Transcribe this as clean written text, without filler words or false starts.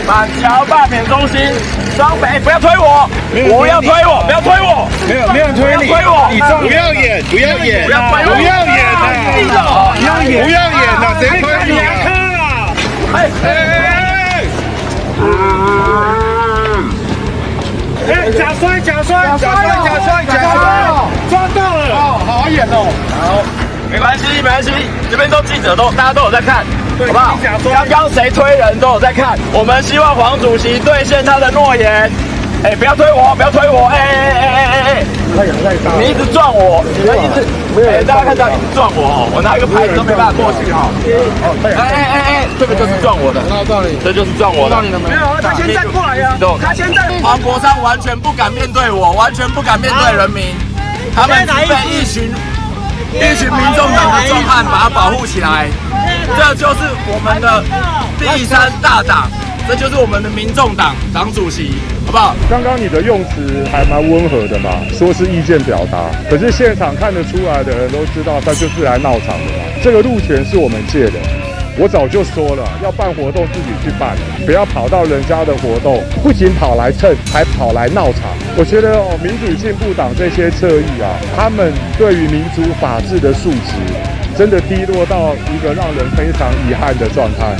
板桥罢免中心，双北不要推我，不要推我，不要推我，没有人推你，不要推我，你不要演，不要演，不要推我，不要演啊！不要演啊！谁推你啊？假摔，抓到了！哦，好好演哦。好，没关系，没关系，这边都记者大家都有在看，好不好？刚刚谁推人都有在看，我们希望黄主席兑现他的诺言。不要推我，不要推我！你一直撞我，你们一直大家看到一直撞我哦，我拿一个牌子都没办法过去哈。这个就是撞我的，这就是撞我的。没有，他先站过来呀，他先站。黄国昌完全不敢面对我，完全不敢面对人民，他们被一群民众党的壮汉把他保护起来，这就是我们的第三大党，这就是我们的民众党党主席，好不好？刚刚你的用词还蛮温和的嘛，说是意见表达，可是现场看得出来的人都知道他就是来闹场的嘛。这个路权是我们借的，我早就说了，要办活动自己去办，不要跑到人家的活动，不仅跑来蹭，还跑来闹场。我觉得民主进步党这些侧翼啊，他们对于民主法治的素质，真的低落到一个让人非常遗憾的状态。